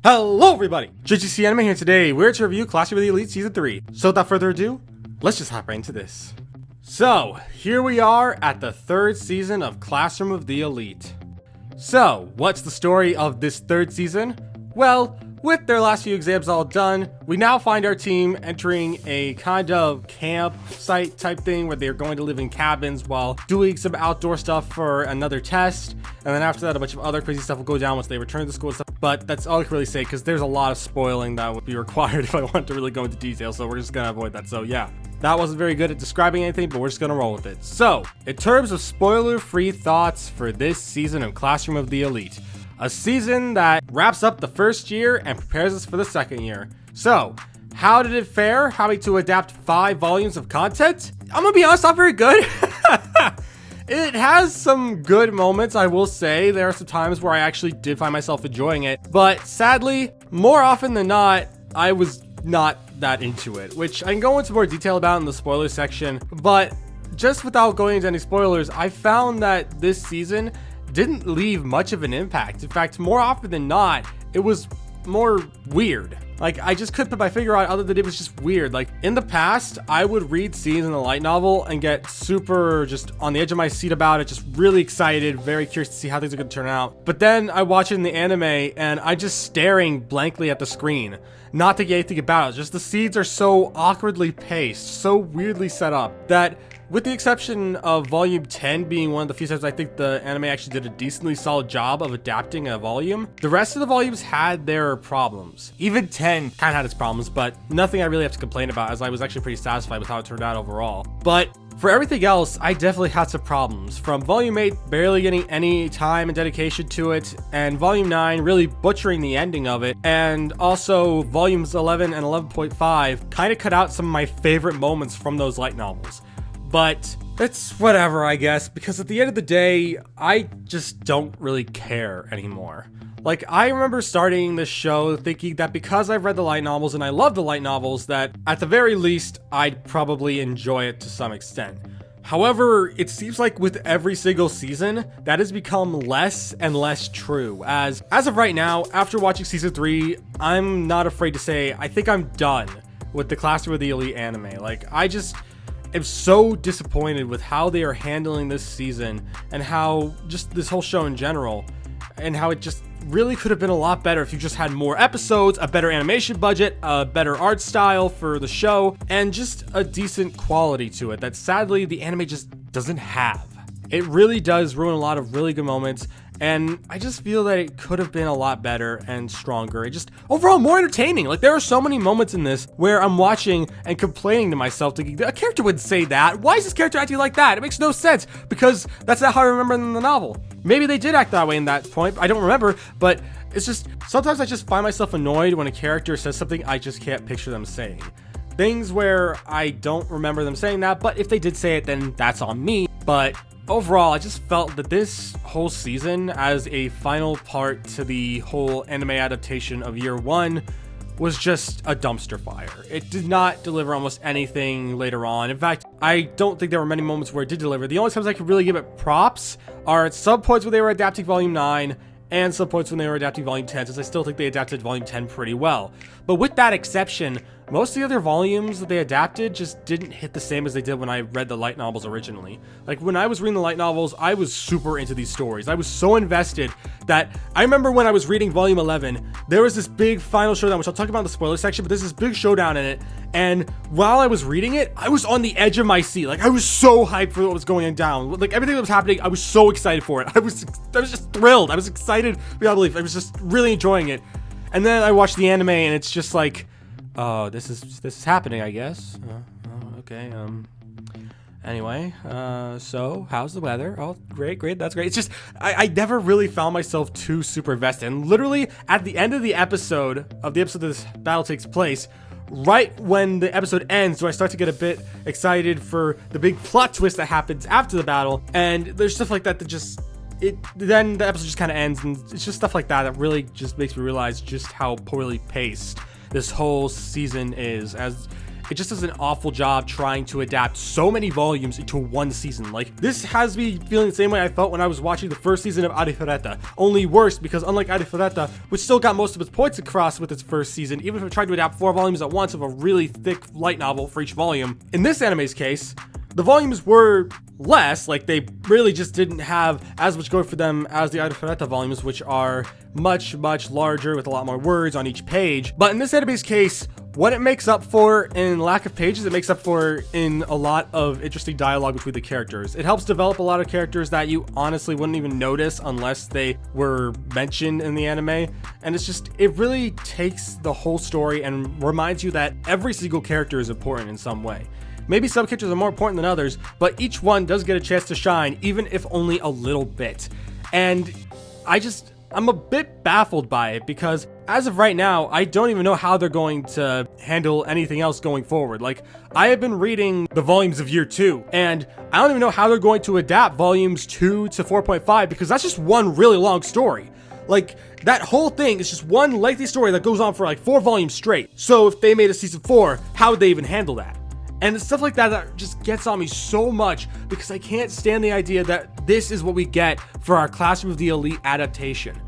Hello everybody! JGC Anime here today. We're to review Classroom of the Elite Season 3. So without further ado, let's just hop right into this. So, here we are at the third season of Classroom of the Elite. So, what's the story of this third season? Well, with their last few exams all done, we now find our team entering a kind of campsite type thing where they're going to live in cabins while doing some outdoor stuff for another test. And then after that, a bunch of other crazy stuff will go down once they return to school and stuff. But that's all I can really say because there's a lot of spoiling that would be required if I want to really go into detail. So we're just going to avoid that. So yeah, that wasn't very good at describing anything, but we're just going to roll with it. So in terms of spoiler-free thoughts for this season of Classroom of the Elite, a season that wraps up the first year and prepares us for the second year. So, how did it fare? Having to adapt 5 volumes of content? I'm gonna be honest, not very good. It has some good moments, I will say. There are some times where I actually did find myself enjoying it. But sadly, more often than not, I was not that into it, which I can go into more detail about in the spoiler section. But just without going into any spoilers, I found that this season didn't leave much of an impact. In fact, more often than not, it was more weird. Like, I just couldn't put my finger on it other than it was just weird. Like, in the past, I would read scenes in the light novel and get super just on the edge of my seat about it, just really excited, very curious to see how things are going to turn out. But then I watch it in the anime and I'm just staring blankly at the screen, not thinking anything about it. Just the scenes are so awkwardly paced, so weirdly set up that, with the exception of Volume 10 being one of the few times I think the anime actually did a decently solid job of adapting a volume, the rest of the volumes had their problems. Even 10 kind of had its problems, but nothing I really have to complain about, as I was actually pretty satisfied with how it turned out overall. But for everything else, I definitely had some problems. From Volume 8 barely getting any time and dedication to it, and Volume 9 really butchering the ending of it, and also Volumes 11 and 11.5 kind of cut out some of my favorite moments from those light novels. But it's whatever, I guess, because at the end of the day, I just don't really care anymore. Like, I remember starting this show thinking that because I've read the light novels and I love the light novels, that at the very least, I'd probably enjoy it to some extent. However, it seems like with every single season, that has become less and less true. As of right now, after watching season 3, I'm not afraid to say I think I'm done with the Classroom of the Elite anime. Like, I'm so disappointed with how they are handling this season and how just this whole show in general, and how it just really could have been a lot better if you just had more episodes, a better animation budget, a better art style for the show, and just a decent quality to it that sadly the anime just doesn't have. It really does ruin a lot of really good moments, and I just feel that it could have been a lot better and stronger. It just overall more entertaining. Like, there are so many moments in this where I'm watching and complaining to myself, thinking, a character wouldn't say that. Why is this character acting like that? It makes no sense, because that's not how I remember in the novel. Maybe they did act that way in that point. I don't remember, but it's just, sometimes I just find myself annoyed when a character says something I just can't picture them saying. Things where I don't remember them saying that, but if they did say it, then that's on me. But overall, I just felt that this whole season, as a final part to the whole anime adaptation of Year 1, was just a dumpster fire. It did not deliver almost anything later on. In fact, I don't think there were many moments where it did deliver. The only times I could really give it props are at some points when they were adapting Volume 9 and some points when they were adapting Volume 10, since I still think they adapted Volume 10 pretty well. But with that exception, most of the other volumes that they adapted just didn't hit the same as they did when I read the light novels originally. Like, when I was reading the light novels, I was super into these stories. I was so invested that I remember when I was reading Volume 11, there was this big final showdown, which I'll talk about in the spoiler section, but there's this big showdown in it. And while I was reading it, I was on the edge of my seat. Like, I was so hyped for what was going down. Like, everything that was happening, I was so excited for it. I was just thrilled. I was excited beyond belief. I was just really enjoying it. And then I watched the anime, and it's just like, oh, this is happening, I guess. Okay. Anyway, so how's the weather? Oh, great. That's great. It's just, I never really found myself too super invested. And literally at the end of the episode this battle takes place, right when the episode ends, do I start to get a bit excited for the big plot twist that happens after the battle. And there's stuff like that just, then the episode just kind of ends, and it's just stuff like that that really just makes me realize just how poorly paced this whole season is, as it just does an awful job trying to adapt so many volumes into one season. Like, this has me feeling the same way I felt when I was watching the first season of Arifureta, only worse because unlike Arifureta, which still got most of its points across with its first season, even if it tried to adapt 4 volumes at once of a really thick light novel for each volume, in this anime's case, the volumes were less, like they really just didn't have as much going for them as the Arifureta volumes, which are much larger with a lot more words on each page. But in this anime's case, what it makes up for in lack of pages, it makes up for in a lot of interesting dialogue between the characters. It helps develop a lot of characters that you honestly wouldn't even notice unless they were mentioned in the anime. And it really takes the whole story and reminds you that every single character is important in some way. Maybe some characters are more important than others, but each one does get a chance to shine, even if only a little bit. And I'm a bit baffled by it because as of right now, I don't even know how they're going to handle anything else going forward. Like, I have been reading the volumes of Year 2, and I don't even know how they're going to adapt volumes 2 to 4.5 because that's just one really long story. Like, that whole thing is just one lengthy story that goes on for like 4 volumes straight. So if they made a season 4, how would they even handle that? And it's stuff like that just gets on me so much because I can't stand the idea that this is what we get for our Classroom of the Elite adaptation.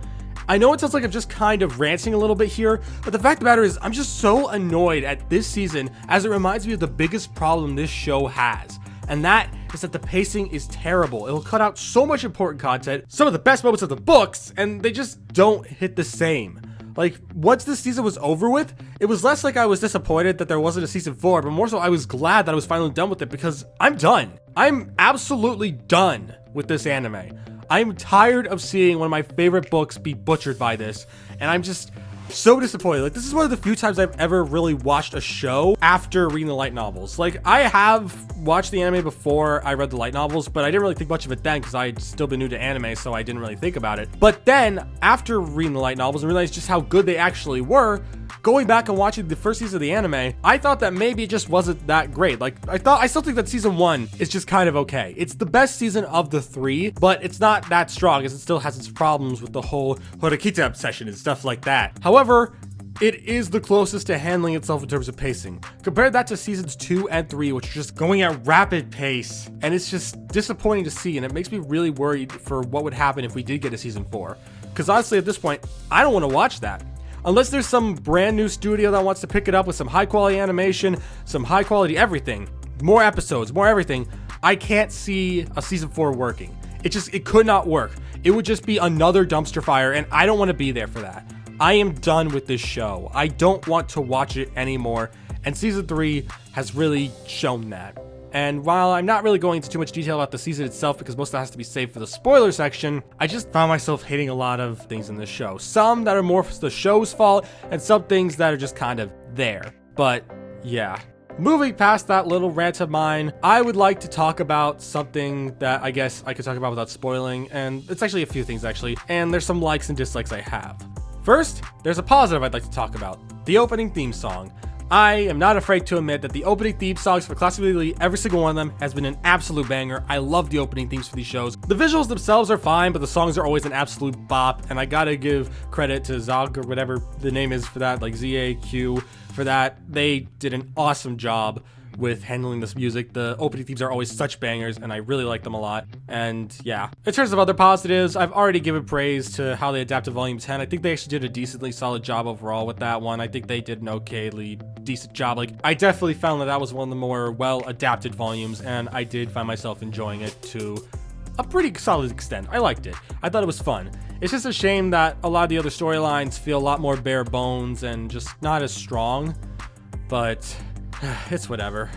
I know it sounds like I'm just kind of ranting a little bit here, but the fact of the matter is I'm just so annoyed at this season as it reminds me of the biggest problem this show has. And that is that the pacing is terrible. It'll cut out so much important content, some of the best moments of the books, and they just don't hit the same. Like, once this season was over with, it was less like I was disappointed that there wasn't a season 4, but more so I was glad that I was finally done with it because I'm done. I'm absolutely done with this anime. I'm tired of seeing one of my favorite books be butchered by this, and I'm just so disappointed. Like, this is one of the few times I've ever really watched a show after reading the light novels. Like, I have watched the anime before I read the light novels, but I didn't really think much of it then because I'd still been new to anime, so I didn't really think about it. But then, after reading the light novels and realizing just how good they actually were, going back and watching the first season of the anime, I thought that maybe it just wasn't that great. Like, I still think that season 1 is just kind of okay. It's the best season of the 3, but it's not that strong as it still has its problems with the whole Horikita obsession and stuff like that. However, it is the closest to handling itself in terms of pacing. Compare that to seasons 2 and 3, which are just going at rapid pace, and it's just disappointing to see, and it makes me really worried for what would happen if we did get a season 4. Because honestly, at this point, I don't want to watch that. Unless there's some brand new studio that wants to pick it up with some high quality animation, some high quality everything, more episodes, more everything, I can't see a season 4 working. It could not work. It would just be another dumpster fire, and I don't want to be there for that. I am done with this show. I don't want to watch it anymore, and season 3 has really shown that. And while I'm not really going into too much detail about the season itself because most of that has to be saved for the spoiler section, I just found myself hating a lot of things in this show. Some that are more the show's fault, and some things that are just kind of there. But yeah. Moving past that little rant of mine, I would like to talk about something that I guess I could talk about without spoiling, and it's actually a few things actually, and there's some likes and dislikes I have. First, there's a positive I'd like to talk about, the opening theme song. I am not afraid to admit that the opening theme songs for Classroom of the Elite, every single one of them, has been an absolute banger. I love the opening themes for these shows. The visuals themselves are fine, but the songs are always an absolute bop, and I gotta give credit to Zog, or whatever the name is for that, like ZAQ, for that. They did an awesome job with handling this music. The opening themes are always such bangers, and I really like them a lot. And yeah, in terms of other positives, I've already given praise to how they adapted Volume 10. I think they actually did a decently solid job overall with that one. I think they did an okayly decent job. Like, I definitely found that was one of the more well-adapted volumes, and I did find myself enjoying it to a pretty solid extent. I liked it. I thought it was fun. It's just a shame that a lot of the other storylines feel a lot more bare bones and just not as strong, but it's whatever.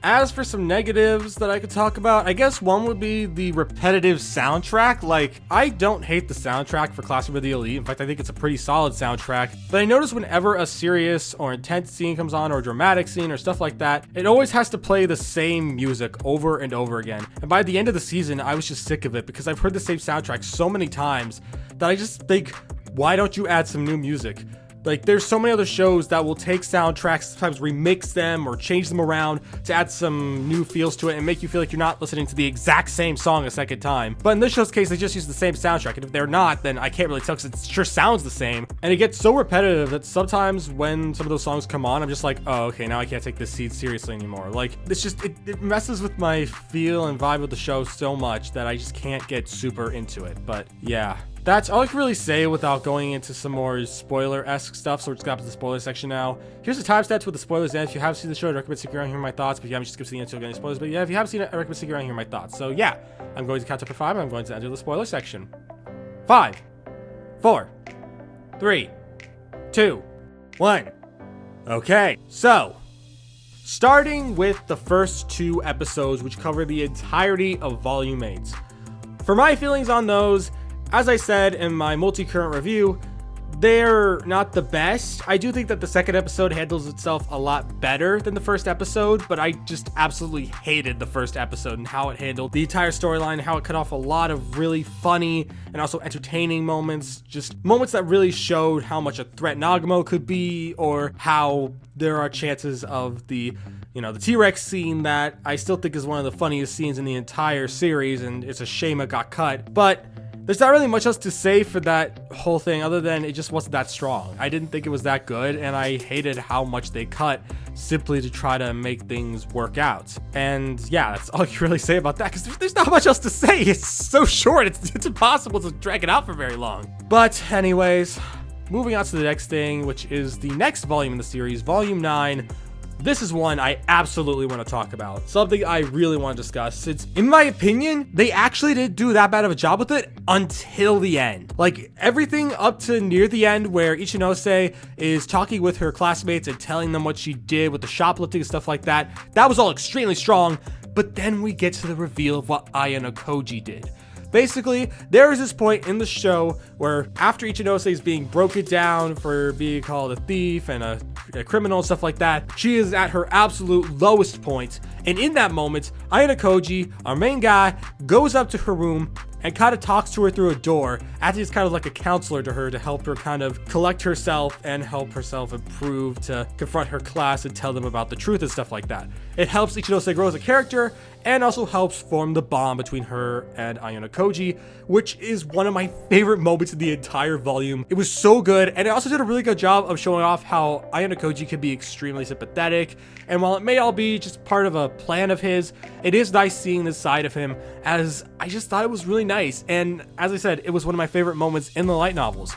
As for some negatives that I could talk about, I guess one would be the repetitive soundtrack. Like, I don't hate the soundtrack for Classroom of the Elite. In fact, I think it's a pretty solid soundtrack. But I notice whenever a serious or intense scene comes on, or a dramatic scene or stuff like that, it always has to play the same music over and over again. And by the end of the season, I was just sick of it because I've heard the same soundtrack so many times that I just think, why don't you add some new music? Like, there's so many other shows that will take soundtracks, sometimes remix them or change them around to add some new feels to it and make you feel like you're not listening to the exact same song a second time. But in this show's case, they just use the same soundtrack, and if they're not, then I can't really tell because it sure sounds the same. And it gets so repetitive that sometimes when some of those songs come on, I'm just like, oh, okay, now I can't take this scene seriously anymore. Like, it's just, it messes with my feel and vibe of the show so much that I just can't get super into it. But yeah. That's all I can really say without going into some more spoiler-esque stuff, so we're just going to the spoiler section now. Here's the timestamps with the spoilers, and if you have seen the show, I recommend sticking around here my thoughts, but if you haven't, just skip to the end until you get any spoilers. But yeah, if you haven't seen it, I recommend sticking around here my thoughts. So yeah, I'm going to count up to 5, and I'm going to enter the spoiler section. 5, 4, 3, 2, 1. Okay, so starting with the first 2 episodes, which cover the entirety of Volume 8. For my feelings on those, as I said in my multi-current review, they're not the best. I do think that the second episode handles itself a lot better than the first episode, but I just absolutely hated the first episode and how it handled the entire storyline, how it cut off a lot of really funny and also entertaining moments, just moments that really showed how much a threat Nagumo could be, or how there are chances of the T-Rex scene that I still think is one of the funniest scenes in the entire series, and it's a shame it got cut. But there's not really much else to say for that whole thing other than it just wasn't that strong. I didn't think it was that good, and I hated how much they cut simply to try to make things work out. And yeah, that's all I can really say about that, because there's not much else to say. It's so short, it's impossible to drag it out for very long. But anyways, moving on to the next thing, which is the next volume in the series, Volume 9. This is one I absolutely want to talk about. Something I really want to discuss. Since, in my opinion, they actually didn't do that bad of a job with it until the end. Like, everything up to near the end where Ichinose is talking with her classmates and telling them what she did with the shoplifting and stuff like that, that was all extremely strong. But then we get to the reveal of what Aya no Koji did. Basically, there is this point in the show where after Ichinose is being broken down for being called a thief and a criminal and stuff like that, she is at her absolute lowest point. And in that moment, Aya no Koji, our main guy, goes up to her room and kind of talks to her through a door, as he's kind of like a counselor to her to help her kind of collect herself and help herself improve, to confront her class and tell them about the truth and stuff like that. It helps Ichinose grow as a character and also helps form the bond between her and Aya no Koji, which is one of my favorite moments in the entire volume. It was so good, and it also did a really good job of showing off how Aya no Koji can be extremely sympathetic, and while it may all be just part of a plan of his, it is nice seeing this side of him, as I just thought it was really nice, and as I said, it was one of my favorite moments in the light novels.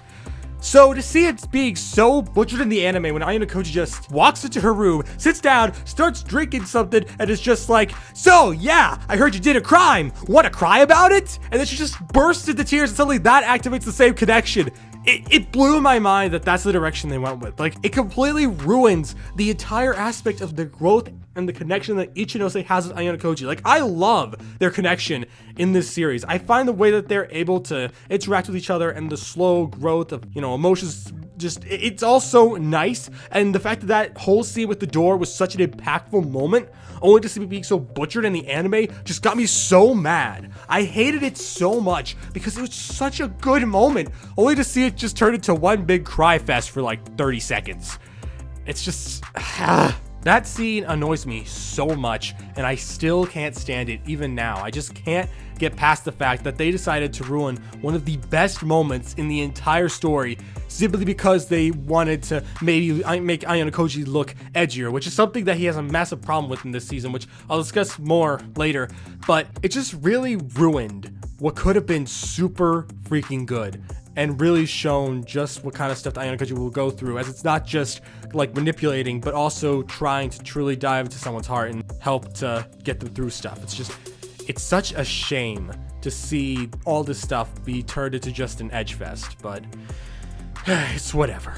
So to see it being so butchered in the anime when Aya no Koji just walks into her room, sits down, starts drinking something, and is just like, so yeah, I heard you did a crime. Want to cry about it? And then she just bursts into tears, and suddenly that activates the same connection. It blew my mind that that's the direction they went with. Like, it completely ruins the entire aspect of the growth and the connection that Ichinose has with Aya no Koji. Like, I love their connection in this series. I find the way that they're able to interact with each other and the slow growth of, emotions, just, it's all so nice. And the fact that that whole scene with the door was such an impactful moment, only to see it being so butchered in the anime, just got me so mad. I hated it so much because it was such a good moment, only to see it just turn into one big cry fest for like 30 seconds. It's just, that scene annoys me so much, and I still can't stand it even now. I just can't get past the fact that they decided to ruin one of the best moments in the entire story simply because they wanted to maybe make Aya no Koji look edgier, which is something that he has a massive problem with in this season, which I'll discuss more later. But it just really ruined what could have been super freaking good, and really shown just what kind of stuff Aya no Koji will go through, as it's not just like manipulating, but also trying to truly dive into someone's heart and help to get them through stuff. It's such a shame to see all this stuff be turned into just an edge fest, but it's whatever.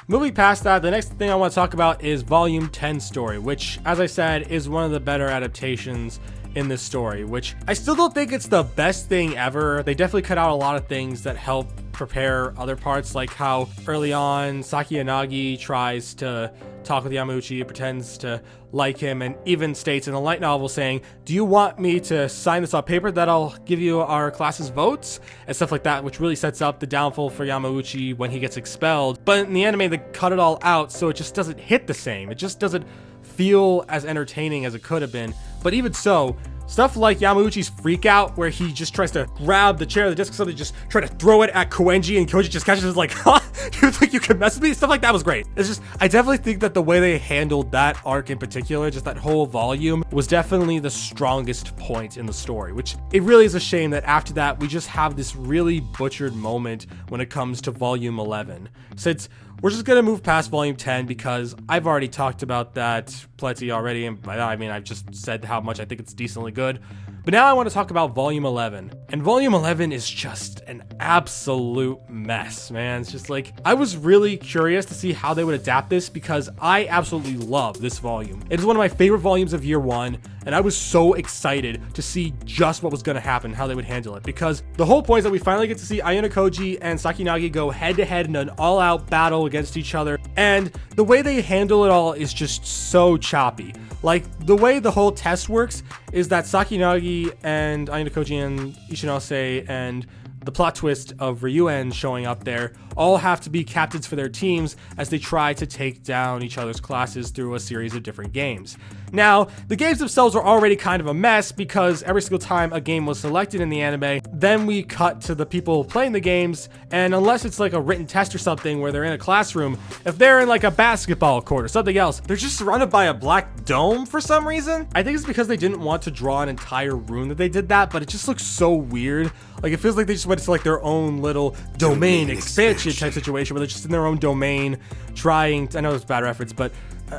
Moving past that, the next thing I want to talk about is Volume 10 story, which, as I said, is one of the better adaptations in this story, which I still don't think it's the best thing ever. They definitely cut out a lot of things that help prepare other parts, like how early on Saki Yanagi tries to talk with Yamauchi, pretends to like him, and even states in the light novel saying, do you want me to sign this on paper that I'll give you our class's votes? And stuff like that, which really sets up the downfall for Yamauchi when he gets expelled. But in the anime, they cut it all out, so it just doesn't hit the same. It just doesn't feel as entertaining as it could have been. But even so, stuff like Yamauchi's freak out, where he just tries to grab the chair, the desk, or something, just try to throw it at Koenji, and Koenji just catches it like, huh? You think you can mess with me? Stuff like that was great. It's just, I definitely think that the way they handled that arc in particular, just that whole volume, was definitely the strongest point in the story, which it really is a shame that after that, we just have this really butchered moment when it comes to volume 11. Since we're just gonna move past volume 10 because I've already talked about that plenty already, and by that I mean I've just said how much I think it's decently good. But now I want to talk about volume 11. And volume 11 is just an absolute mess, man. It's just like, I was really curious to see how they would adapt this because I absolutely love this volume. It is one of my favorite volumes of year one, and I was so excited to see just what was going to happen, how they would handle it, because the whole point is that we finally get to see Ayano and Saki Yanagi go head to head in an all-out battle against each other, and the way they handle it all is just so choppy. Like, the way the whole test works is that Saki Yanagi and Ayano and Ishinose and the plot twist of Ryuen showing up there all have to be captains for their teams as they try to take down each other's classes through a series of different games. Now, the games themselves are already kind of a mess because every single time a game was selected in the anime, then we cut to the people playing the games, and unless it's like a written test or something where they're in a classroom, if they're in like a basketball court or something else, they're just surrounded by a black dome for some reason. I think it's because they didn't want to draw an entire room that they did that, but it just looks so weird. Like, it feels like they just went to like their own little domain expansion type situation where they're just in their own domain trying to, I know it's a bad reference, but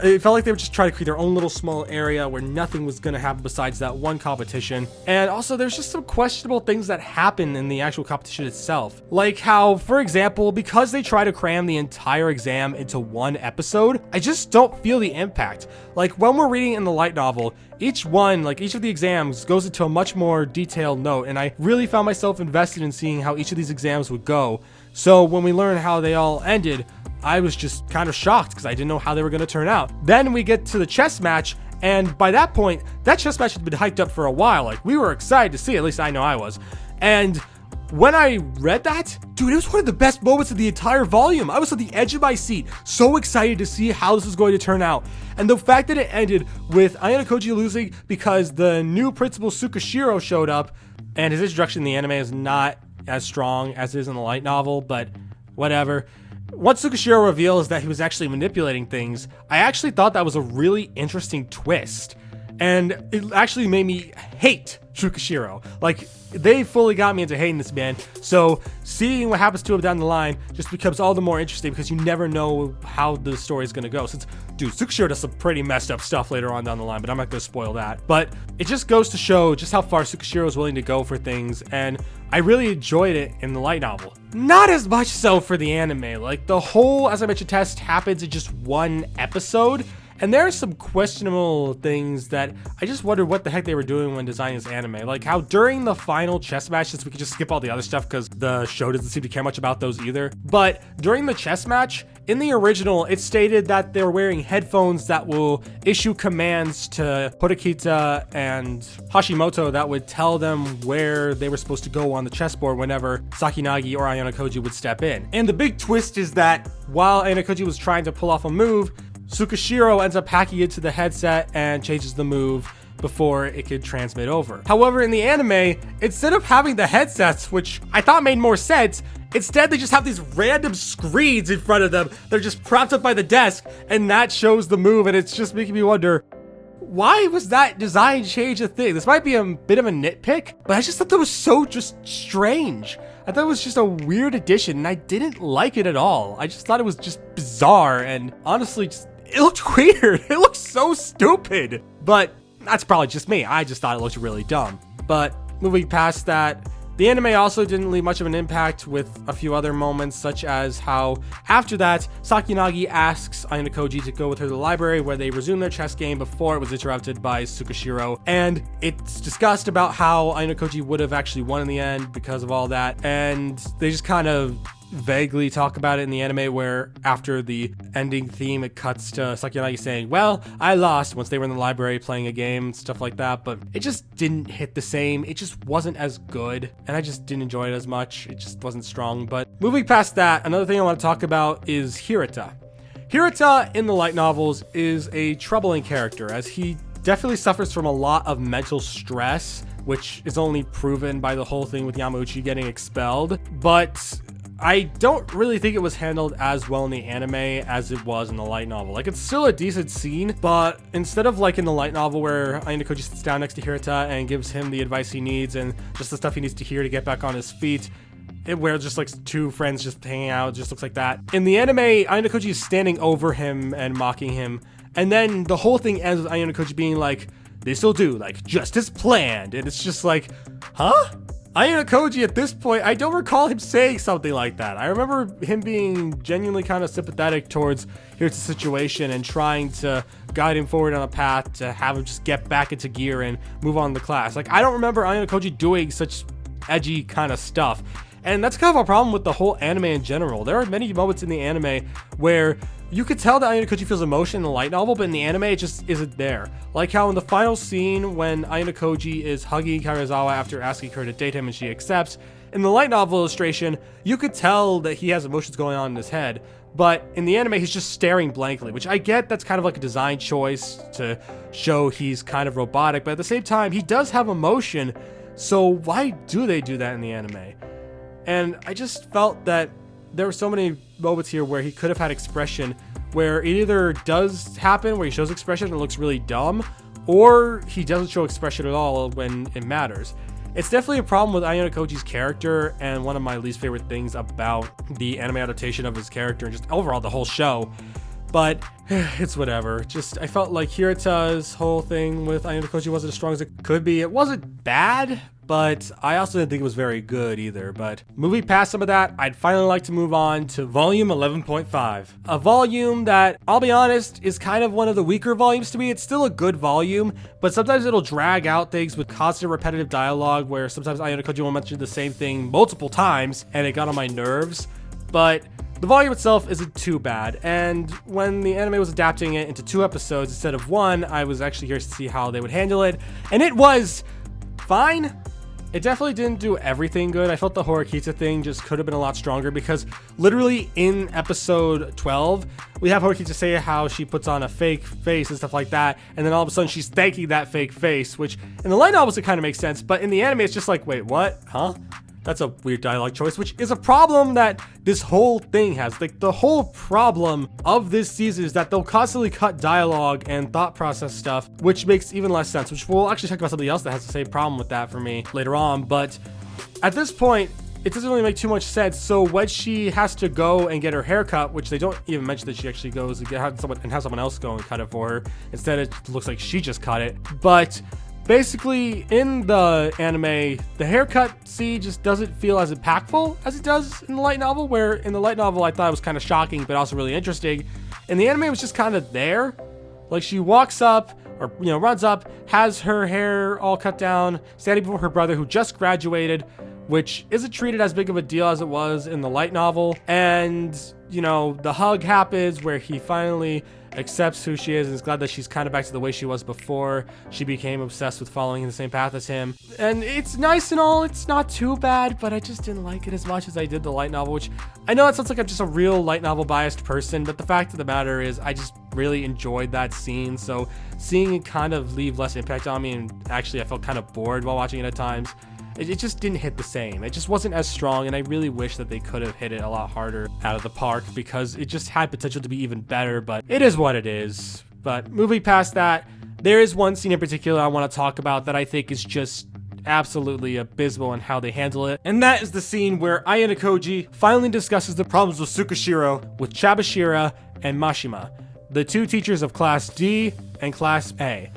it felt like they were just trying to create their own little small area where nothing was going to happen besides that one competition. And also, there's just some questionable things that happen in the actual competition itself. Like how, for example, because they try to cram the entire exam into one episode, I just don't feel the impact. Like, when we're reading in the light novel, each of the exams goes into a much more detailed note, and I really found myself invested in seeing how each of these exams would go. So when we learn how they all ended, I was just kind of shocked because I didn't know how they were going to turn out. Then we get to the chess match, and by that point, that chess match had been hyped up for a while. Like, we were excited to see it, at least I know I was. And when I read that, dude, it was one of the best moments of the entire volume. I was on the edge of my seat, so excited to see how this was going to turn out. And the fact that it ended with Ayano losing because the new principal Tsukishiro showed up, and his introduction in the anime is not as strong as it is in the light novel, but whatever. Once Tsukishiro reveals that he was actually manipulating things, I actually thought that was a really interesting twist. And it actually made me hate Tsukishiro. Like, they fully got me into hating this man. So seeing what happens to him down the line just becomes all the more interesting because you never know how the story is going to go. Since, dude, Tsukishiro does some pretty messed up stuff later on down the line, but I'm not going to spoil that. But it just goes to show just how far Tsukishiro is willing to go for things, and I really enjoyed it in the light novel. Not as much so for the anime. Like, the whole, as I mentioned, test happens in just one episode. And there are some questionable things that I just wondered what the heck they were doing when designing this anime. Like how during the final chess match, since we could just skip all the other stuff because the show doesn't seem to care much about those either. But during the chess match, in the original, it stated that they were wearing headphones that will issue commands to Horikita and Hashimoto that would tell them where they were supposed to go on the chessboard whenever Saki Yanagi or Ayano would step in. And the big twist is that while Ayano was trying to pull off a move, Tsukishiro ends up hacking into the headset and changes the move before it could transmit over. However, in the anime, instead of having the headsets, which I thought made more sense, instead they just have these random screens in front of them. They're just propped up by the desk, and that shows the move, and it's just making me wonder, why was that design change a thing? This might be a bit of a nitpick, but I just thought that was so just strange. I thought it was just a weird addition, and I didn't like it at all. I just thought it was just bizarre, and honestly, it looked weird. It looked so stupid. But that's probably just me. I just thought it looked really dumb. But moving past that, The anime also didn't leave much of an impact, with a few other moments, such as how after that, Sakinagi asks Ayano Koji to go with her to the library where they resume their chess game before it was interrupted by Tsukishiro, and it's discussed about how Ayano Koji would have actually won in the end because of all that, and they just kind of vaguely talk about it in the anime, where after the ending theme it cuts to Sakinagi saying, well, I lost, once they were in the library playing a game, stuff like that, but it just didn't hit the same. It just wasn't as good, and I just didn't enjoy it as much. It just wasn't strong. But moving past that, another thing I want to talk about is Hirata. Hirata in the light novels is a troubling character, as he definitely suffers from a lot of mental stress, which is only proven by the whole thing with Yamauchi getting expelled, but I don't really think it was handled as well in the anime as it was in the light novel. Like, it's still a decent scene, but instead of like in the light novel where Ayano Koji sits down next to Hirata and gives him the advice he needs and just the stuff he needs to hear to get back on his feet, where just like two friends just hanging out, it just looks like that. In the anime, Ayano Koji is standing over him and mocking him, and then the whole thing ends with Ayano Koji being like, this'll do, like, just as planned, and it's just like, huh? Ayano Koji at this point, I don't recall him saying something like that. I remember him being genuinely kind of sympathetic towards Hirata's situation and trying to guide him forward on a path to have him just get back into gear and move on to class. Like, I don't remember Ayano Koji doing such edgy kind of stuff. And that's kind of a problem with the whole anime in general. There are many moments in the anime where you could tell that Ayano Koji feels emotion in the light novel, but in the anime, it just isn't there. Like how in the final scene, when Ayano Koji is hugging Karuizawa after asking her to date him and she accepts, in the light novel illustration, you could tell that he has emotions going on in his head. But in the anime, he's just staring blankly, which I get that's kind of like a design choice to show he's kind of robotic, but at the same time, he does have emotion, so why do they do that in the anime? And I just felt that there were so many moments here where he could have had expression, where it either does happen where he shows expression and it looks really dumb, or he doesn't show expression at all when it matters. It's definitely a problem with Ayano Koji's character, and one of my least favorite things about the anime adaptation of his character and just overall the whole show. But it's whatever. Just, I felt like Hirata's whole thing with Ayano Koji wasn't as strong as it could be. It wasn't bad, but I also didn't think it was very good either. But moving past some of that, I'd finally like to move on to volume 11.5. A volume that, I'll be honest, is kind of one of the weaker volumes to me. It's still a good volume, but sometimes it'll drag out things with constant repetitive dialogue, where sometimes Ayano Koji will mention the same thing multiple times, and it got on my nerves. But the volume itself isn't too bad, and when the anime was adapting it into 2 episodes instead of 1, I was actually curious to see how they would handle it, and it was fine. It definitely didn't do everything good. I felt the Horikita thing just could have been a lot stronger, because literally in episode 12, we have Horikita say how she puts on a fake face and stuff like that, and then all of a sudden she's thanking that fake face, which in the light novels it kind of makes sense, but in the anime it's just like, wait, what? Huh? That's a weird dialogue choice, which is a problem that this whole thing has. Like, the whole problem of this season is that they'll constantly cut dialogue and thought process stuff, which makes even less sense, which we'll actually talk about something else that has the same problem with that for me later on. But at this point, it doesn't really make too much sense. So when she has to go and get her hair cut, which they don't even mention that she actually goes and have someone else go and cut it for her. Instead, it looks like she just cut it. But basically, in the anime, the haircut scene just doesn't feel as impactful as it does in the light novel, where in the light novel I thought it was kind of shocking but also really interesting. In the anime, it was just kind of there. Like, she walks up, or runs up, has her hair all cut down, standing before her brother who just graduated, which isn't treated as big of a deal as it was in the light novel. And the hug happens where he finally accepts who she is and is glad that she's kind of back to the way she was before she became obsessed with following the same path as him. And it's nice and all, it's not too bad, but I just didn't like it as much as I did the light novel, which I know it sounds like I'm just a real light novel biased person, but the fact of the matter is I just really enjoyed that scene. So seeing it kind of leave less impact on me, and actually I felt kind of bored while watching it at times, it just didn't hit the same. It just wasn't as strong, and I really wish that they could have hit it a lot harder out of the park, because it just had potential to be even better, but it is what it is. But moving past that, there is one scene in particular I want to talk about that I think is just absolutely abysmal in how they handle it, and that is the scene where Ayano Koji finally discusses the problems with Tsukishiro with Chabashira and Mashima, the 2 teachers of Class D and Class A.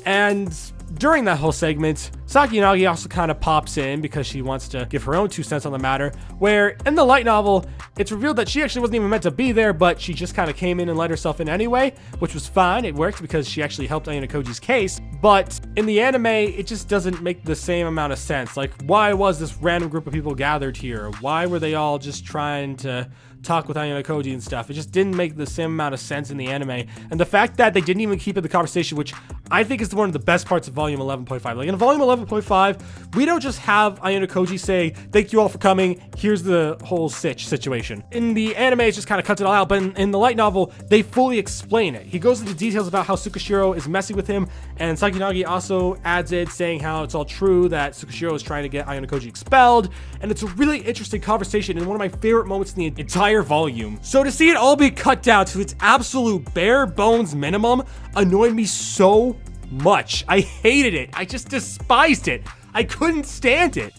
And during that whole segment, Saki Yanagi also kind of pops in because she wants to give her own 2 cents on the matter, where in the light novel, it's revealed that she actually wasn't even meant to be there, but she just kind of came in and let herself in anyway, which was fine. It worked because she actually helped Ayano Koji's case, but in the anime, it just doesn't make the same amount of sense. Like, why was this random group of people gathered here? Why were they all just trying to talk with Ayano Koji and stuff? It just didn't make the same amount of sense in the anime. And the fact that they didn't even keep it the conversation, which I think is one of the best parts of Volume 11.5. Like in Volume 11.5, we don't just have Ayano Koji say, thank you all for coming, here's the whole situation. In the anime, it just kind of cuts it all out, but in the light novel, they fully explain it. He goes into details about how Tsukishiro is messing with him, and Saki Yanagi also adds it, saying how it's all true, that Tsukishiro is trying to get Ayano Koji expelled, and it's a really interesting conversation and one of my favorite moments in the entire volume. So to see it all be cut down to its absolute bare bones minimum annoyed me so much. I hated it. I just despised it. I couldn't stand it.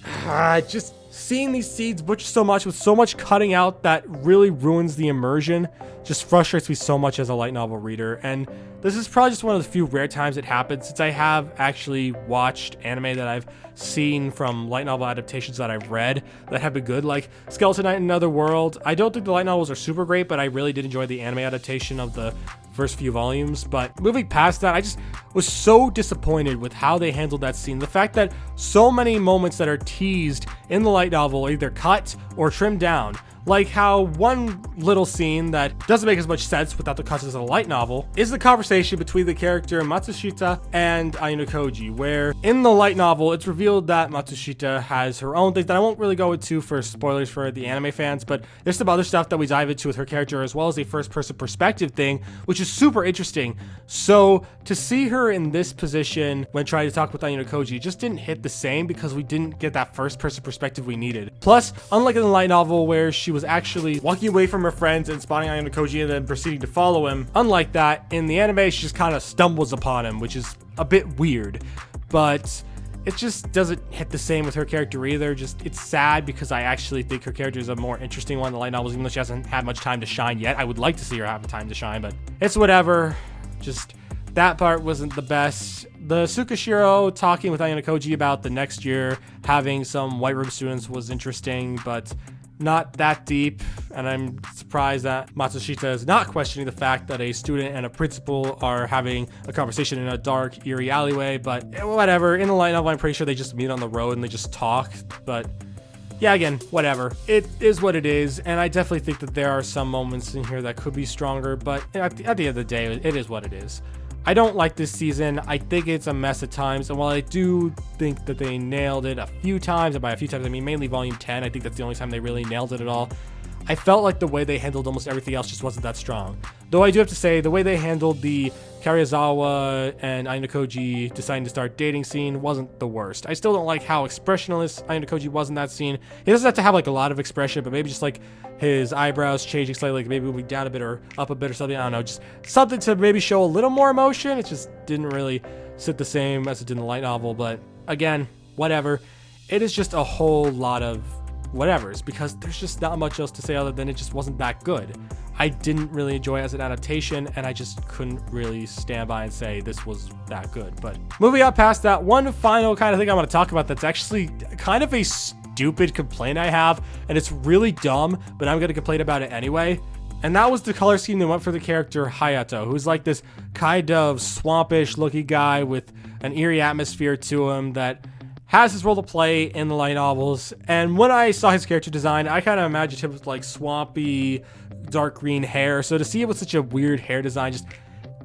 Just seeing these seeds butcher so much with so much cutting out that really ruins the immersion just frustrates me so much as a light novel reader. And this is probably just one of the few rare times it happens, since I have actually watched anime that I've seen from light novel adaptations that I've read that have been good, like Skeleton Knight in Another World. I don't think the light novels are super great, but I really did enjoy the anime adaptation of the first few volumes. But moving past that, I just was so disappointed with how they handled that scene. The fact that so many moments that are teased in the light novel are either cut or trimmed down. Like how one little scene that doesn't make as much sense without the cuts as a light novel is the conversation between the character Matsushita and Ayano Koji, where in the light novel, it's revealed that Matsushita has her own things that I won't really go into for spoilers for the anime fans, but there's some other stuff that we dive into with her character, as well as a first-person perspective thing, which is super interesting. So to see her in this position when trying to talk with Ayano Koji just didn't hit the same because we didn't get that first-person perspective we needed. Plus, unlike in the light novel where she was actually walking away from her friends and spotting Ayano Koji and then proceeding to follow him, unlike that, in the anime, she just kind of stumbles upon him, which is a bit weird. But it just doesn't hit the same with her character either. It's sad because I actually think her character is a more interesting one in the light novels, even though she hasn't had much time to shine yet. I would like to see her have the time to shine, but it's whatever. Just that part wasn't the best. The Tsukishiro talking with Ayano Koji about the next year having some White Room students was interesting, but not that deep, and I'm surprised that Matsushita is not questioning the fact that a student and a principal are having a conversation in a dark, eerie alleyway, but whatever. In the light novel, I'm pretty sure they just meet on the road and they just talk, but yeah, again, whatever. It is what it is, and I definitely think that there are some moments in here that could be stronger, but at the end of the day, it is what it is. I don't like this season. I think it's a mess at times, and while I do think that they nailed it a few times, and by a few times I mean mainly Volume 10, I think that's the only time they really nailed it at all, I felt like the way they handled almost everything else just wasn't that strong. Though I do have to say, the way they handled the Karuizawa and Ayano Koji deciding to start dating scene wasn't the worst. I still don't like how expressionless Ayano Koji was in that scene. He doesn't have to have like a lot of expression, but maybe just like his eyebrows changing slightly, like maybe moving down a bit or up a bit or something. I don't know, just something to maybe show a little more emotion. It just didn't really sit the same as it did in the light novel, but again, whatever. It is just a whole lot of whatevers because there's just not much else to say other than it just wasn't that good. I didn't really enjoy it as an adaptation, and I just couldn't really stand by and say this was that good. But moving on past that, one final kind of thing I want to talk about that's actually kind of a stupid complaint I have, and it's really dumb, but I'm going to complain about it anyway. And that was the color scheme they went for the character Hayato, who's like this kind of swampish looking guy with an eerie atmosphere to him that has his role to play in the light novels. And when I saw his character design, I kind of imagined him with like swampy, dark green hair. So to see it with such a weird hair design,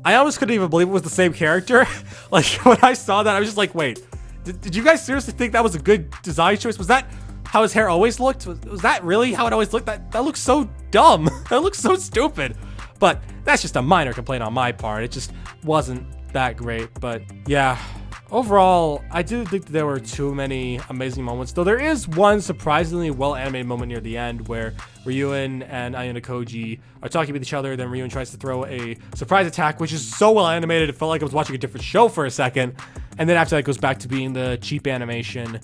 I almost couldn't even believe it was the same character. Like when I saw that, I was just like, wait, did you guys seriously think that was a good design choice? Was that how his hair always looked? Was that really how it always looked? That looks so dumb. That looks so stupid. But that's just a minor complaint on my part. It just wasn't that great. But yeah, overall, I didn't think that there were too many amazing moments, though there is one surprisingly well-animated moment near the end where Ryuen and Ayano Koji are talking with each other, then Ryuen tries to throw a surprise attack, which is so well-animated, it felt like I was watching a different show for a second, and then after that goes back to being the cheap animation.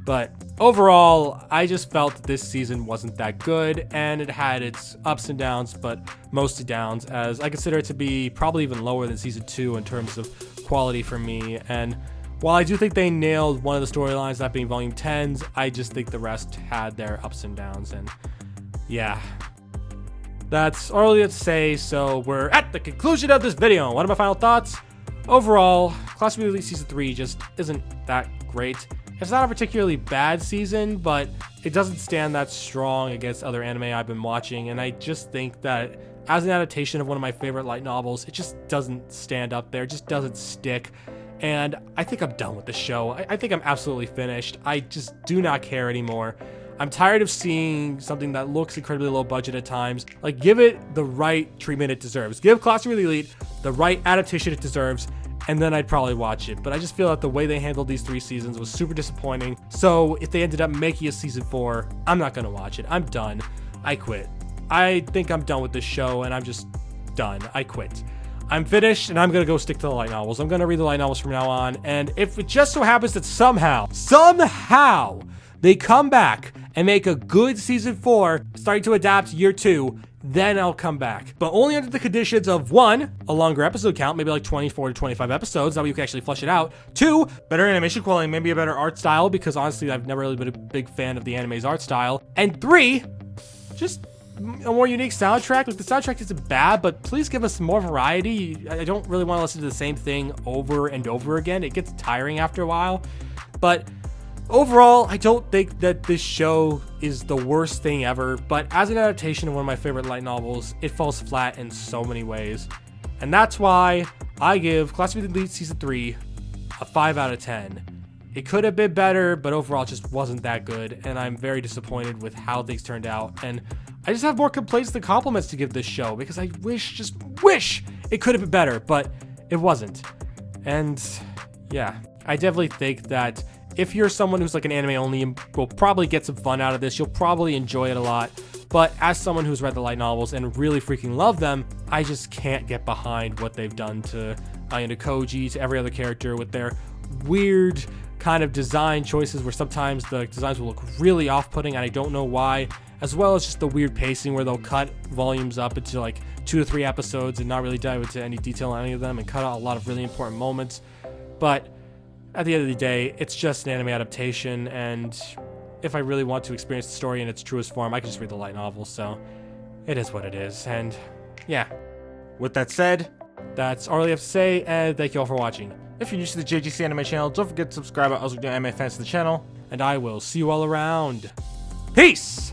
But overall, I just felt that this season wasn't that good, and it had its ups and downs, but mostly downs, as I consider it to be probably even lower than season 2 in terms of quality for me. And while I do think they nailed one of the storylines, that being Volume 10's, I just think the rest had their ups and downs, and yeah. That's all I have to say, so we're at the conclusion of this video. What are my final thoughts? Overall, Class of the Elite Season 3 just isn't that great. It's not a particularly bad season, but it doesn't stand that strong against other anime I've been watching, and I just think that as an adaptation of one of my favorite light novels, it just doesn't stand up there, it just doesn't stick, and I think I'm done with the show. I think I'm absolutely finished. I just do not care anymore. I'm tired of seeing something that looks incredibly low budget at times. Like, give it the right treatment it deserves. Give Class of the Elite the right adaptation it deserves, and then I'd probably watch it. But I just feel that the way they handled these 3 seasons was super disappointing. So if they ended up making a season 4, I'm not gonna watch it. I'm done. I quit. I think I'm done with this show, and I'm just done. I quit. I'm finished, and I'm gonna go stick to the light novels. I'm gonna read the light novels from now on, and if it just so happens that somehow they come back and make a good season 4, starting to adapt year 2, then I'll come back. But only under the conditions of 1, a longer episode count, maybe like 24 to 25 episodes, that way you can actually flesh it out. 2, better animation quality, maybe a better art style, because honestly, I've never really been a big fan of the anime's art style. And 3, just a more unique soundtrack. Like, the soundtrack isn't bad, but please give us more variety. I don't really want to listen to the same thing over and over again. It gets tiring after a while. But overall, I don't think that this show is the worst thing ever, but as an adaptation of one of my favorite light novels, it falls flat in so many ways. And that's why I give Class of the Elite Season 3 a 5 out of 10. It could have been better, but overall it just wasn't that good, and I'm very disappointed with how things turned out. And I just have more complaints than compliments to give this show, because I just wish it could have been better, but it wasn't. And yeah, I definitely think that if you're someone who's like an anime only, you will probably get some fun out of this. You'll probably enjoy it a lot. But as someone who's read the light novels and really freaking love them, I just can't get behind what they've done to Ayano Koji, to every other character, with their weird kind of design choices where sometimes the designs will look really off-putting and I don't know why, as well as just the weird pacing where they'll cut volumes up into like 2 to 3 episodes and not really dive into any detail on any of them and cut out a lot of really important moments. But at the end of the day, it's just an anime adaptation, and if I really want to experience the story in its truest form, I can just read the light novel, so it is what it is. And yeah, with that said, that's all I have to say, and thank you all for watching. If you're new to the JGC Anime channel, don't forget to subscribe. I also do anime fans to the channel, and I will see you all around. Peace!